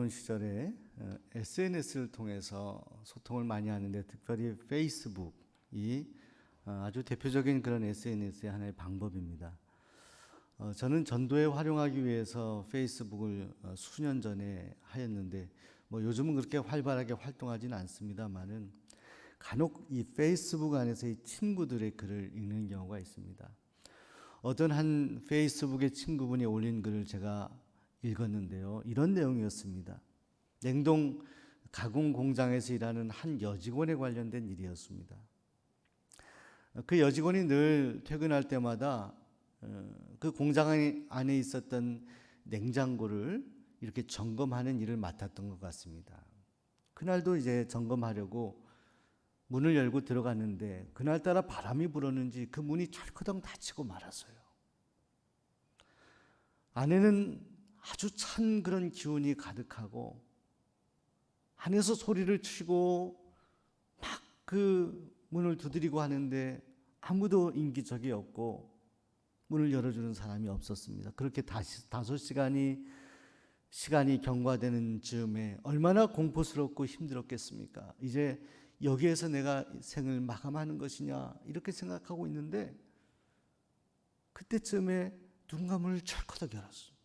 젊은 시절에 SNS를 통해서 소통을 많이 하는데 특별히 페이스북이 아주 대표적인 그런 SNS의 하나의 방법입니다. 저는 전도에 활용하기 위해서 페이스북을 수년 전에 하였는데 요즘은 그렇게 활발하게 활동하지는 않습니다만은 간혹 이 페이스북 안에서 이 친구들의 글을 읽는 경우가 있습니다. 어떤 한 페이스북의 친구분이 올린 글을 제가 읽었는데요. 이런 내용이었습니다. 냉동 가공 공장에서 일하는 한 여직원에 관련된 일이었습니다. 그 여직원이 늘 퇴근할 때마다 그 공장 안에 있었던 냉장고를 이렇게 점검하는 일을 맡았던 것 같습니다. 그날도 이제 점검하려고 문을 열고 들어갔는데 그날따라 바람이 불었는지 그 문이 철커덩 닫히고 말았어요. 안에는 아주 찬 그런 기운이 가득하고 안에서 소리를 치고 막 그 문을 두드리고 하는데 아무도 인기척이 없고 문을 열어주는 사람이 없었습니다. 그렇게 5시간이 경과되는 즈음에 얼마나 공포스럽고 힘들었겠습니까? 이제 여기에서 내가 생을 마감하는 것이냐 이렇게 생각하고 있는데 그때쯤에 누군가 문을 철커덕 열었어요.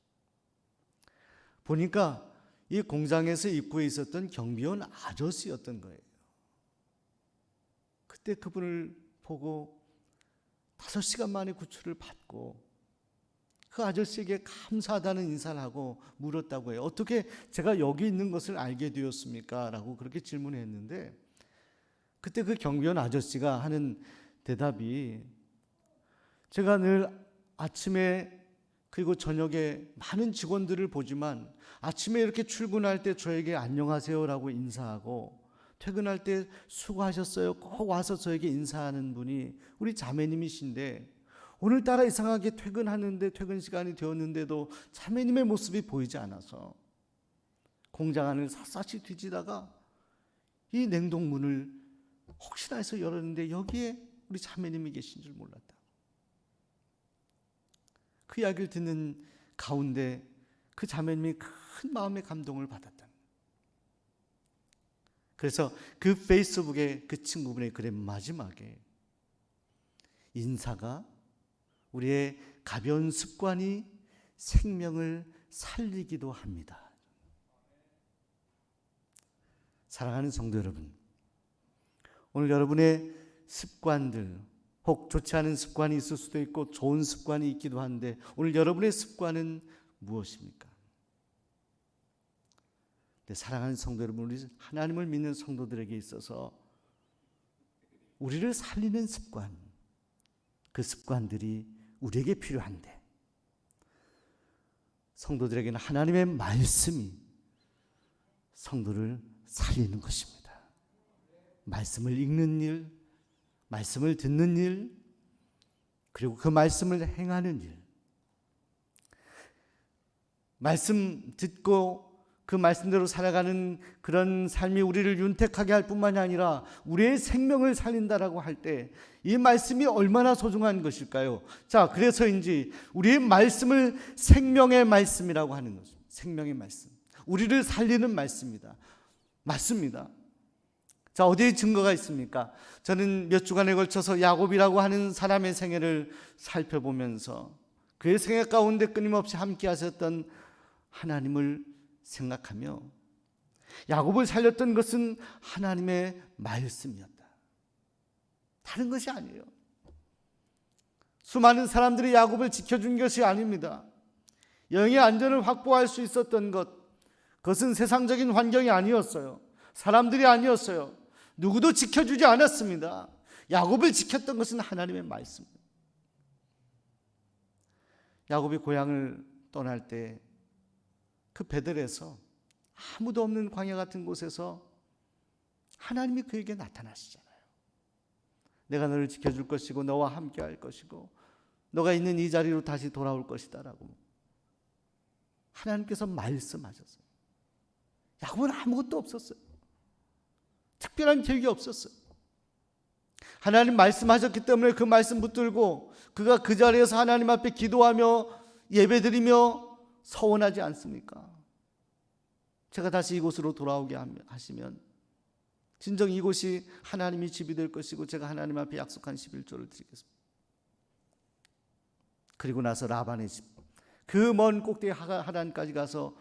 보니까 이 공장에서 입구에 있었던 경비원 아저씨였던 거예요. 그때 그분을 보고 5시간 만에 구출을 받고 그 아저씨에게 감사하다는 인사를 하고 물었다고 해요. 어떻게 제가 여기 있는 것을 알게 되었습니까? 라고 그렇게 질문했는데 그때 그 경비원 아저씨가 하는 대답이 제가 늘 아침에 그리고 저녁에 많은 직원들을 보지만 아침에 이렇게 출근할 때 저에게 안녕하세요라고 인사하고 퇴근할 때 수고하셨어요 꼭 와서 저에게 인사하는 분이 우리 자매님이신데 오늘따라 이상하게 퇴근하는데 퇴근 시간이 되었는데도 자매님의 모습이 보이지 않아서 공장 안을 샅샅이 뒤지다가 이 냉동문을 혹시나 해서 열었는데 여기에 우리 자매님이 계신 줄 몰랐다. 그 이야기를 듣는 가운데 그 자매님이 큰 마음의 감동을 받았다. 그래서 그 페이스북에 그 친구분의 글의 마지막에 인사가 우리의 가벼운 습관이 생명을 살리기도 합니다. 사랑하는 성도 여러분, 오늘 여러분의 습관들 혹 좋지 않은 습관이 있을 수도 있고 좋은 습관이 있기도 한데 오늘 여러분의 습관은 무엇입니까? 사랑하는 성도 여러분, 우리 하나님을 믿는 성도들에게 있어서 우리를 살리는 습관, 그 습관들이 우리에게 필요한데 성도들에게는 하나님의 말씀이 성도를 살리는 것입니다. 말씀을 읽는 일, 말씀을 듣는 일, 그리고 그 말씀을 행하는 일. 말씀 듣고 그 말씀대로 살아가는 그런 삶이 우리를 윤택하게 할 뿐만이 아니라 우리의 생명을 살린다라고 할 때 이 말씀이 얼마나 소중한 것일까요? 자, 그래서인지 우리의 말씀을 생명의 말씀이라고 하는 거죠. 생명의 말씀. 우리를 살리는 말씀이다. 맞습니다. 자, 어디에 증거가 있습니까? 저는 몇 주간에 걸쳐서 야곱이라고 하는 사람의 생애를 살펴보면서 그의 생애 가운데 끊임없이 함께 하셨던 하나님을 생각하며 야곱을 살렸던 것은 하나님의 말씀이었다. 다른 것이 아니에요. 수많은 사람들이 야곱을 지켜준 것이 아닙니다. 영의 안전을 확보할 수 있었던 것, 그것은 세상적인 환경이 아니었어요. 사람들이 아니었어요. 누구도 지켜주지 않았습니다. 야곱을 지켰던 것은 하나님의 말씀. 야곱이 고향을 떠날 때 그 베들에서 아무도 없는 광야 같은 곳에서 하나님이 그에게 나타나시잖아요. 내가 너를 지켜줄 것이고 너와 함께 할 것이고 너가 있는 이 자리로 다시 돌아올 것이다 라고 하나님께서 말씀하셨어요. 야곱은 아무것도 없었어요. 특별한 계획이 없었어요. 하나님 말씀하셨기 때문에 그 말씀 붙들고 그가 그 자리에서 하나님 앞에 기도하며 예배드리며 서원하지 않습니까? 제가 다시 이곳으로 돌아오게 하시면 진정 이곳이 하나님의 집이 될 것이고 제가 하나님 앞에 약속한 11조를 드리겠습니다. 그리고 나서 라반의 집, 그 먼 꼭대기 하란까지 가서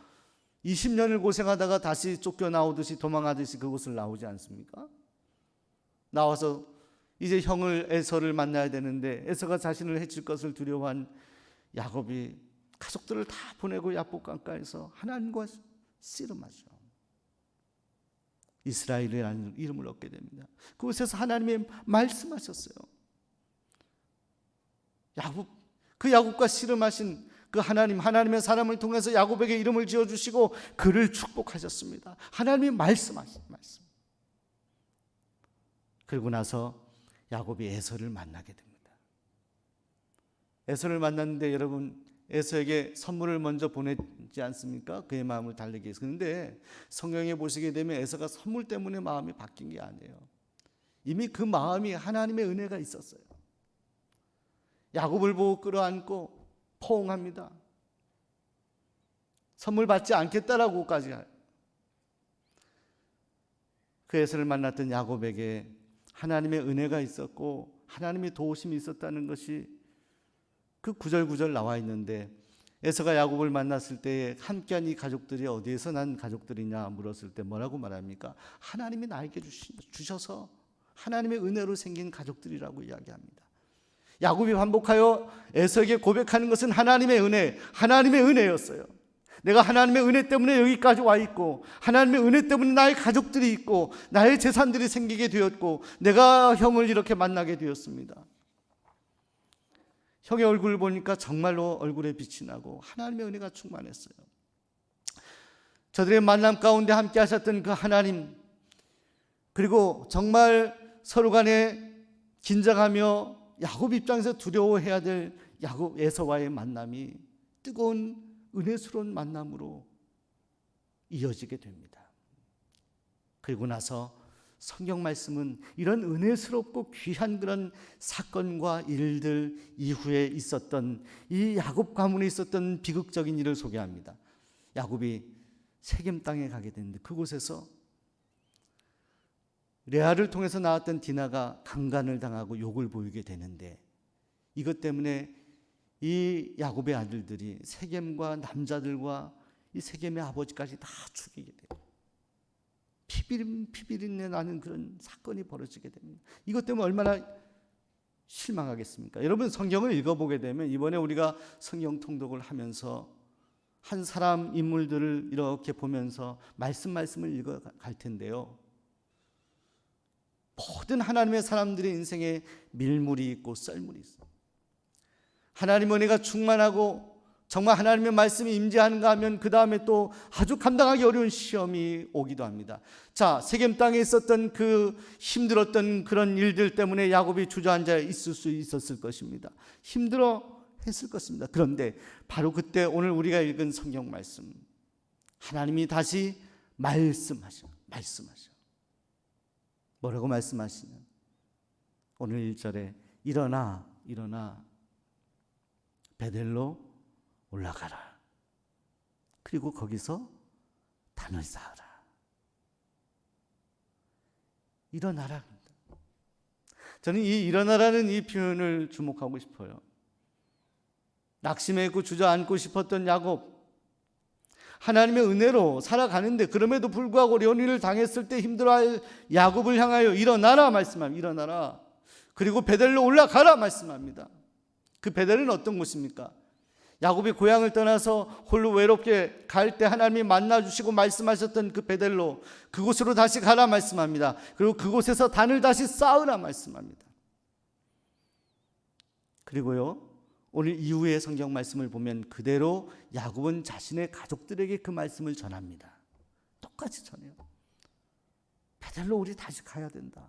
20년을 고생하다가 다시 쫓겨나오듯이 도망하듯이 그곳을 나오지 않습니까? 나와서 이제 형을 에서를 만나야 되는데 에서가 자신을 해칠 것을 두려워한 야곱이 가족들을 다 보내고 야복 강가에서 하나님과 씨름하죠. 이스라엘이라는 이름을 얻게 됩니다. 그곳에서 하나님이 말씀하셨어요. 그 야곱과 씨름하신 그 하나님의 사람을 통해서 야곱에게 이름을 지어주시고 그를 축복하셨습니다. 하나님이 말씀하신 말씀. 그리고 나서 야곱이 에서를 만나게 됩니다. 에서를 만났는데 여러분, 에서에게 선물을 먼저 보내지 않습니까? 그의 마음을 달래기 위해서. 그런데 성경에 보시게 되면 에서가 선물 때문에 마음이 바뀐 게 아니에요. 이미 그 마음이 하나님의 은혜가 있었어요. 야곱을 보고 끌어안고 포옹합니다. 선물 받지 않겠다라고까지. 그 에서를 만났던 야곱에게 하나님의 은혜가 있었고 하나님의 도우심이 있었다는 것이 그 구절구절 나와 있는데, 에서가 야곱을 만났을 때 함께한 이 가족들이 어디에서 난 가족들이냐 물었을 때 뭐라고 말합니까? 하나님이 나에게 주셔서 하나님의 은혜로 생긴 가족들이라고 이야기합니다. 야곱이 반복하여 에서에게 고백하는 것은 하나님의 은혜, 하나님의 은혜였어요. 내가 하나님의 은혜 때문에 여기까지 와 있고, 하나님의 은혜 때문에 나의 가족들이 있고, 나의 재산들이 생기게 되었고, 내가 형을 이렇게 만나게 되었습니다. 형의 얼굴을 보니까 정말로 얼굴에 빛이 나고 하나님의 은혜가 충만했어요. 저들의 만남 가운데 함께 하셨던 그 하나님, 그리고 정말 서로 간에 긴장하며 야곱 입장에서 두려워해야 될 야곱 에서와의 만남이 뜨거운 은혜스러운 만남으로 이어지게 됩니다. 그리고 나서 성경 말씀은 이런 은혜스럽고 귀한 그런 사건과 일들 이후에 있었던 이 야곱 가문에 있었던 비극적인 일을 소개합니다. 야곱이 세겜 땅에 가게 되는데 그곳에서 레아를 통해서 나왔던 디나가 강간을 당하고 욕을 보이게 되는데, 이것 때문에 이 야곱의 아들들이 세겜과 남자들과 이 세겜의 아버지까지 다 죽이게 돼요. 피비린내 나는 그런 사건이 벌어지게 됩니다. 이것 때문에 얼마나 실망하겠습니까? 여러분, 성경을 읽어보게 되면 이번에 우리가 성경 통독을 하면서 한 사람 인물들을 이렇게 보면서 말씀을 읽어갈 텐데요, 모든 하나님의 사람들의 인생에 밀물이 있고 썰물이 있어요. 하나님의 은혜가 충만하고 정말 하나님의 말씀이 임재하는가 하면 그 다음에 또 아주 감당하기 어려운 시험이 오기도 합니다. 자, 세겜 땅에 있었던 그 힘들었던 그런 일들 때문에 야곱이 주저앉아 있을 수 있었을 것입니다. 힘들어 했을 것입니다. 그런데 바로 그때 오늘 우리가 읽은 성경 말씀, 하나님이 다시 말씀하셔. 뭐라고 말씀하시냐? 오늘 1절에 일어나 베델로 올라가라. 그리고 거기서 단을 쌓아라. 일어나라. 저는 이 일어나라는 이 표현을 주목하고 싶어요. 낙심해 있고 주저앉고 싶었던 야곱, 하나님의 은혜로 살아가는데 그럼에도 불구하고 연인을 당했을 때 힘들어할 야곱을 향하여 일어나라 말씀합니다. 일어나라. 그리고 베델로 올라가라 말씀합니다. 그 베델은 어떤 곳입니까? 야곱이 고향을 떠나서 홀로 외롭게 갈 때 하나님이 만나주시고 말씀하셨던 그 베델로, 그곳으로 다시 가라 말씀합니다. 그리고 그곳에서 단을 다시 쌓으라 말씀합니다. 그리고요, 오늘 이후의 성경 말씀을 보면 그대로 야곱은 자신의 가족들에게 그 말씀을 전합니다. 똑같이 전해요. 베델로 우리 다시 가야 된다.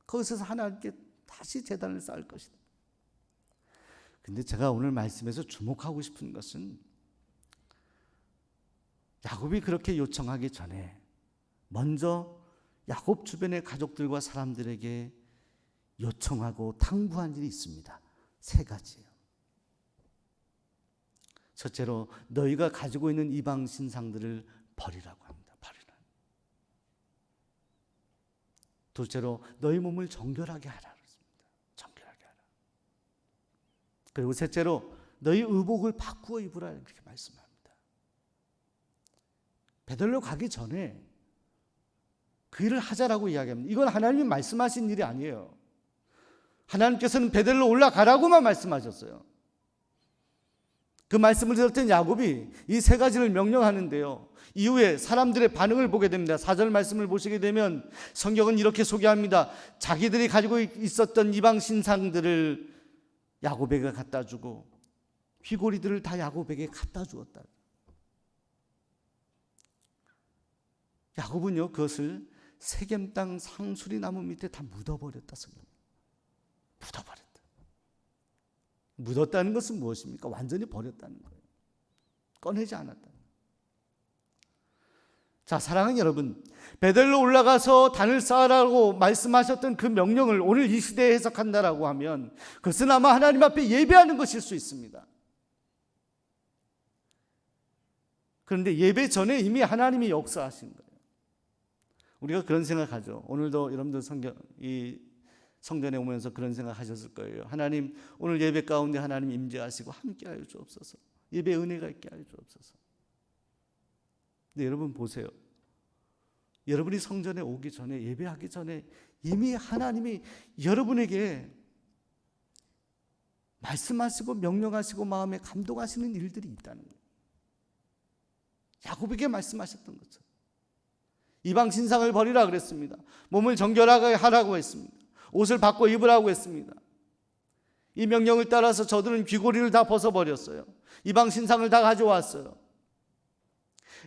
거기서 하나님께 다시 제단을 쌓을 것이다. 근데 제가 오늘 말씀에서 주목하고 싶은 것은 야곱이 그렇게 요청하기 전에 먼저 야곱 주변의 가족들과 사람들에게 요청하고 당부한 일이 있습니다. 3가지예요. 첫째로 너희가 가지고 있는 이방 신상들을 버리라고 합니다. 버리라. 둘째로 너희 몸을 정결하게 하라 그랬습니다. 정결하게 하라. 그리고 셋째로 너희 의복을 바꾸어 입으라 이렇게 말씀합니다. 베들로 가기 전에 그 일을 하자라고 이야기합니다. 이건 하나님이 말씀하신 일이 아니에요. 하나님께서는 베들로 올라가라고만 말씀하셨어요. 그 말씀을 들었던 야곱이 이 세 가지를 명령하는데요. 이후에 사람들의 반응을 보게 됩니다. 4절 말씀을 보시게 되면 성경은 이렇게 소개합니다. 자기들이 가지고 있었던 이방 신상들을 야곱에게 갖다 주고 귀고리들을 다 야곱에게 갖다 주었다. 야곱은요 그것을 세겜 땅 상수리 나무 밑에 다 묻어버렸다. 묻어버렸다. 묻었다는 것은 무엇입니까? 완전히 버렸다는 거예요. 꺼내지 않았다. 자, 사랑하는 여러분, 베델로 올라가서 단을 쌓으라고 말씀하셨던 그 명령을 오늘 이 시대에 해석한다라고 하면 그것은 아마 하나님 앞에 예배하는 것일 수 있습니다. 그런데 예배 전에 이미 하나님이 역사하신 거예요. 우리가 그런 생각하죠. 오늘도 여러분들 성전에 오면서 그런 생각하셨을 거예요. 하나님, 오늘 예배 가운데 하나님 임재하시고 함께하여 주옵소서. 예배 은혜가 있게 하여 주옵소서. 근데 여러분 보세요. 여러분이 성전에 오기 전에, 예배하기 전에 이미 하나님이 여러분에게 말씀하시고 명령하시고 마음에 감동하시는 일들이 있다는 거예요. 야곱에게 말씀하셨던 것처럼 이방 신상을 버리라 그랬습니다. 몸을 정결하게 하라고 했습니다. 옷을 바꿔 입으라고 했습니다. 이 명령을 따라서 저들은 귀고리를 다 벗어버렸어요. 이방 신상을 다 가져왔어요.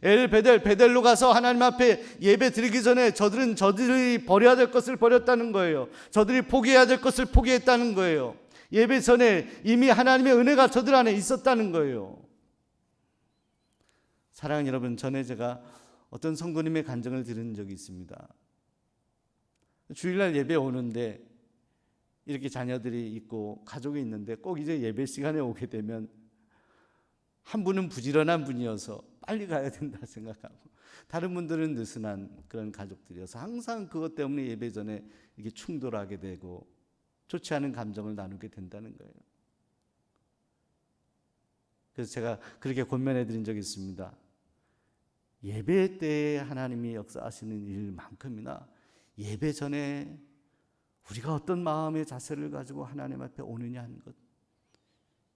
베델로 가서 하나님 앞에 예배 드리기 전에 저들이 버려야 될 것을 버렸다는 거예요. 저들이 포기해야 될 것을 포기했다는 거예요. 예배 전에 이미 하나님의 은혜가 저들 안에 있었다는 거예요. 사랑하는 여러분, 전에 제가 어떤 성도님의 간증을 들은 적이 있습니다. 주일날 예배 오는데 이렇게 자녀들이 있고 가족이 있는데 꼭 이제 예배 시간에 오게 되면 한 분은 부지런한 분이어서 빨리 가야 된다 생각하고 다른 분들은 느슨한 그런 가족들이어서 항상 그것 때문에 예배 전에 이렇게 충돌하게 되고 좋지 않은 감정을 나누게 된다는 거예요. 그래서 제가 그렇게 권면해 드린 적이 있습니다. 예배 때에 하나님이 역사하시는 일만큼이나 예배 전에 우리가 어떤 마음의 자세를 가지고 하나님 앞에 오느냐 하는 것,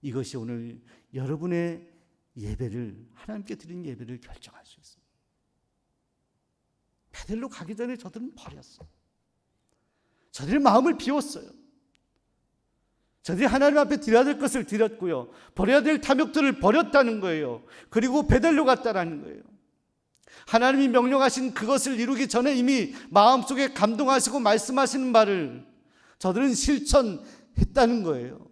이것이 오늘 여러분의 예배를, 하나님께 드린 예배를 결정할 수 있습니다. 베델로 가기 전에 저들은 버렸어요. 저들의 마음을 비웠어요. 저들이 하나님 앞에 드려야 될 것을 드렸고요, 버려야 될 탐욕들을 버렸다는 거예요. 그리고 베델로 갔다라는 거예요. 하나님이 명령하신 그것을 이루기 전에 이미 마음속에 감동하시고 말씀하시는 말을 저들은 실천했다는 거예요.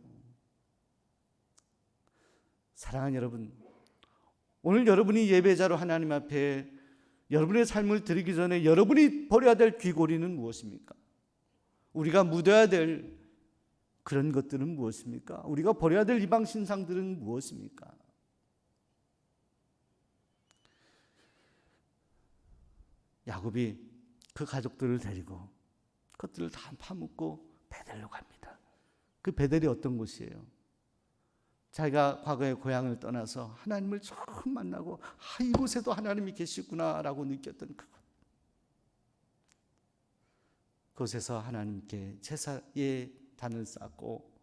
사랑하는 여러분, 오늘 여러분이 예배자로 하나님 앞에 여러분의 삶을 드리기 전에 여러분이 버려야 될 귀고리는 무엇입니까? 우리가 묻어야 될 그런 것들은 무엇입니까? 우리가 버려야 될 이방 신상들은 무엇입니까? 야곱이 그 가족들을 데리고 그것들을 다 파묻고 베델로 갑니다. 그 베델이 어떤 곳이에요? 자기가 과거의 고향을 떠나서 하나님을 처음 만나고 이곳에도 하나님이 계시구나라고 느꼈던 그곳. 그곳에서 하나님께 제사의 단을 쌓고,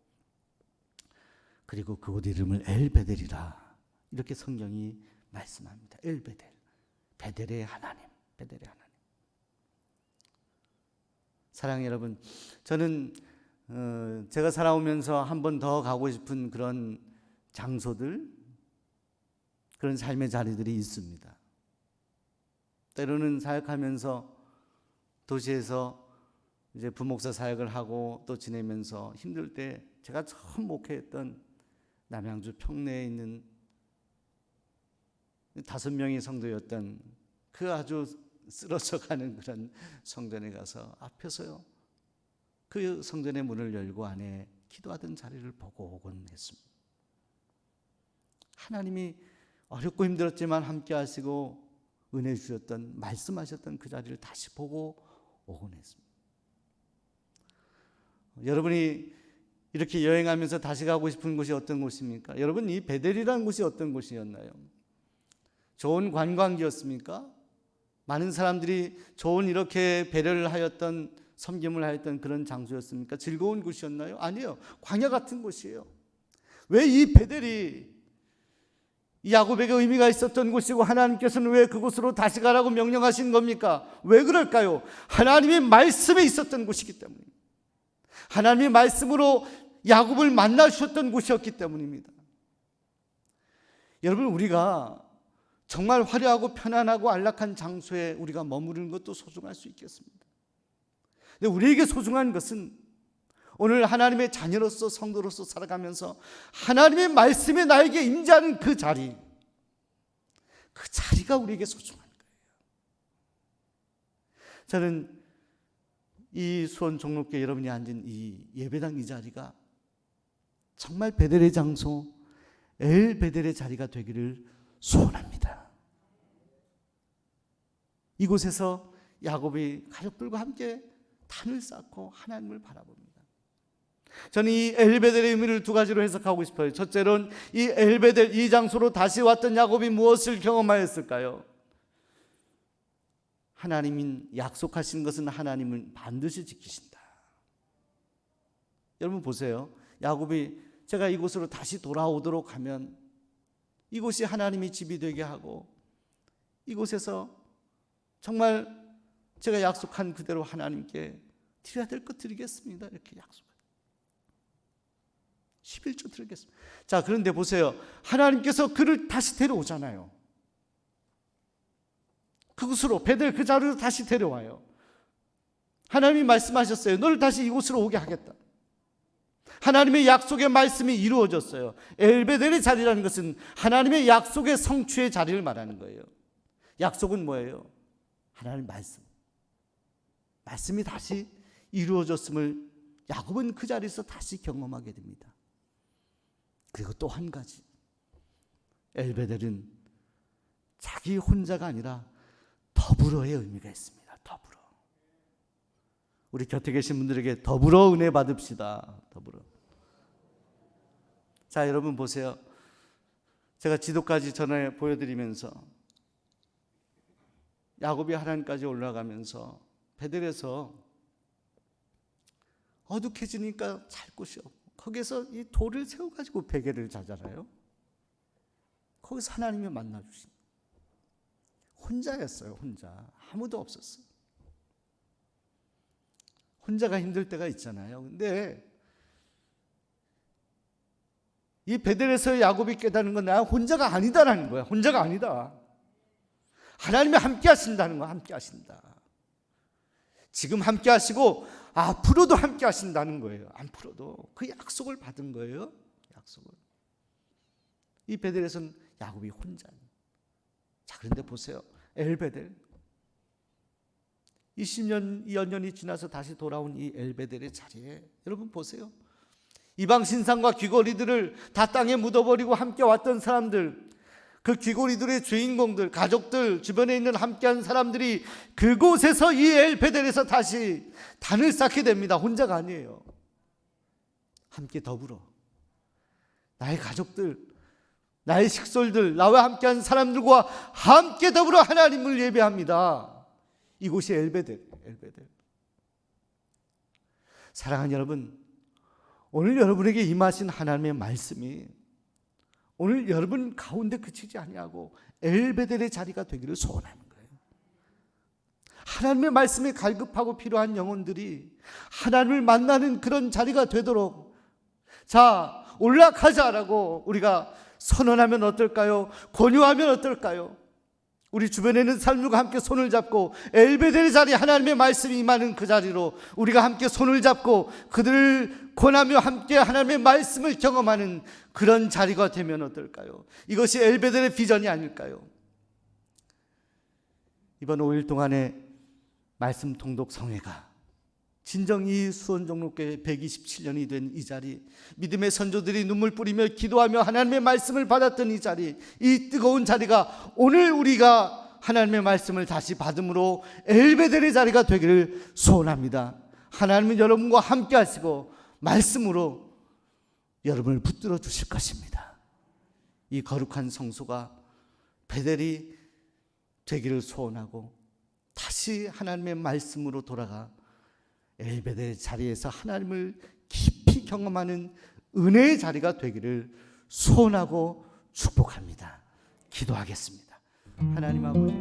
그리고 그곳 이름을 엘베델이라 이렇게 성경이 말씀합니다. 엘베델, 베델의 하나님, 베델의 하나님. 사랑하는 여러분, 저는 제가 살아오면서 한 번 더 가고 싶은 그런 장소들, 그런 삶의 자리들이 있습니다. 때로는 사역하면서 도시에서 이제 부목사 사역을 하고 또 지내면서 힘들 때 제가 처음 목회했던 남양주 평내에 있는 5명의 성도였던 그 아주 쓰러져가는 그런 성전에 가서 앞에서요, 그 성전의 문을 열고 안에 기도하던 자리를 보고 오곤 했습니다. 하나님이 어렵고 힘들었지만 함께 하시고 은혜 주셨던, 말씀하셨던 그 자리를 다시 보고 오곤 했습니다. 여러분이 이렇게 여행하면서 다시 가고 싶은 곳이 어떤 곳입니까? 여러분, 이 베델이라는 곳이 어떤 곳이었나요? 좋은 관광지였습니까? 많은 사람들이 좋은 이렇게 배려를 하였던, 섬김을 하였던 그런 장소였습니까? 즐거운 곳이었나요? 아니요. 광야 같은 곳이에요. 왜 이 베델이 야곱에게 의미가 있었던 곳이고 하나님께서는 왜 그곳으로 다시 가라고 명령하신 겁니까? 왜 그럴까요? 하나님의 말씀에 있었던 곳이기 때문입니다. 하나님의 말씀으로 야곱을 만나 주셨던 곳이었기 때문입니다. 여러분, 우리가 정말 화려하고 편안하고 안락한 장소에 우리가 머무르는 것도 소중할 수 있겠습니다. 근데 우리에게 소중한 것은 오늘 하나님의 자녀로서, 성도로서 살아가면서 하나님의 말씀이 나에게 임재하는 그 자리, 그 자리가 우리에게 소중한 거예요. 저는 이 수원 종로교회 여러분이 앉은 이 예배당 이 자리가 정말 베델의 장소, 엘 베델의 자리가 되기를 소원합니다. 이곳에서 야곱이 가족들과 함께 단을 쌓고 하나님을 바라봅니다. 저는 이 엘베델의 의미를 두 가지로 해석하고 싶어요. 첫째로는 이 엘베델, 이 장소로 다시 왔던 야곱이 무엇을 경험하였을까요? 하나님이 약속하신 것은 하나님은 반드시 지키신다. 여러분 보세요. 야곱이 제가 이곳으로 다시 돌아오도록 하면 이곳이 하나님의 집이 되게 하고 이곳에서 정말 제가 약속한 그대로 하나님께 드려야 될 것 드리겠습니다. 이렇게 약속합니다. 11조 드리겠습니다. 자, 그런데 보세요. 하나님께서 그를 다시 데려오잖아요. 그곳으로, 베델 그 자리로 다시 데려와요. 하나님이 말씀하셨어요. 너를 다시 이곳으로 오게 하겠다. 하나님의 약속의 말씀이 이루어졌어요. 엘베델의 자리라는 것은 하나님의 약속의 성취의 자리를 말하는 거예요. 약속은 뭐예요? 하나님의 말씀. 말씀이 다시 이루어졌음을 야곱은 그 자리에서 다시 경험하게 됩니다. 그리고 또 한 가지, 엘베델은 자기 혼자가 아니라 더불어의 의미가 있습니다. 더불어. 우리 곁에 계신 분들에게 더불어 은혜 받읍시다. 더불어. 자, 여러분 보세요. 제가 지도까지 전에 보여드리면서 야곱이 하란까지 올라가면서 베델에서 어둑해지니까 잘 곳이 없고 거기서 이 돌을 세워가지고 베개를 자잖아요. 거기서 하나님이 만나주신, 혼자였어요. 혼자. 아무도 없었어요. 혼자가 힘들 때가 있잖아요. 근데 이 베델에서 야곱이 깨닫는 건 나 혼자가 아니다라는 거야. 혼자가 아니다. 하나님이 함께 하신다는 거야. 함께 하신다. 지금 함께 하시고 앞으로도 함께 하신다는 거예요. 앞으로도. 그 약속을 받은 거예요. 약속을. 이 베델에서는 야곱이 혼자. 자, 그런데 보세요. 엘베델. 20년, 연년이 지나서 다시 돌아온 이 엘베델의 자리에 여러분 보세요. 이방 신상과 귀고리들을 다 땅에 묻어버리고 함께 왔던 사람들, 그 귀고리들의 주인공들, 가족들, 주변에 있는 함께한 사람들이 그곳에서 이 엘베델에서 다시 단을 쌓게 됩니다. 혼자가 아니에요. 함께 더불어. 나의 가족들, 나의 식솔들, 나와 함께한 사람들과 함께 더불어 하나님을 예배합니다. 이곳이 엘베델. 사랑하는 여러분, 오늘 여러분에게 임하신 하나님의 말씀이 오늘 여러분 가운데 그치지 아니하고 엘베델의 자리가 되기를 소원하는 거예요. 하나님의 말씀이 갈급하고 필요한 영혼들이 하나님을 만나는 그런 자리가 되도록, 자, 올라가자라고 우리가 선언하면 어떨까요? 권유하면 어떨까요? 우리 주변에 있는 사람들과 함께 손을 잡고 엘베델의 자리, 하나님의 말씀이 임하는 그 자리로 우리가 함께 손을 잡고 그들을 권하며 함께 하나님의 말씀을 경험하는 그런 자리가 되면 어떨까요? 이것이 엘베델의 비전이 아닐까요? 이번 5일 동안의 말씀 통독 성회가 진정 이 수원 종로교회 127년이 된 이 자리, 믿음의 선조들이 눈물 뿌리며 기도하며 하나님의 말씀을 받았던 이 자리, 이 뜨거운 자리가 오늘 우리가 하나님의 말씀을 다시 받음으로 엘베델의 자리가 되기를 소원합니다. 하나님은 여러분과 함께 하시고 말씀으로 여러분을 붙들어 주실 것입니다. 이 거룩한 성소가 베델이 되기를 소원하고 다시 하나님의 말씀으로 돌아가 엘베델의 자리에서 하나님을 깊이 경험하는 은혜의 자리가 되기를 소원하고 축복합니다. 기도하겠습니다. 하나님 아버지,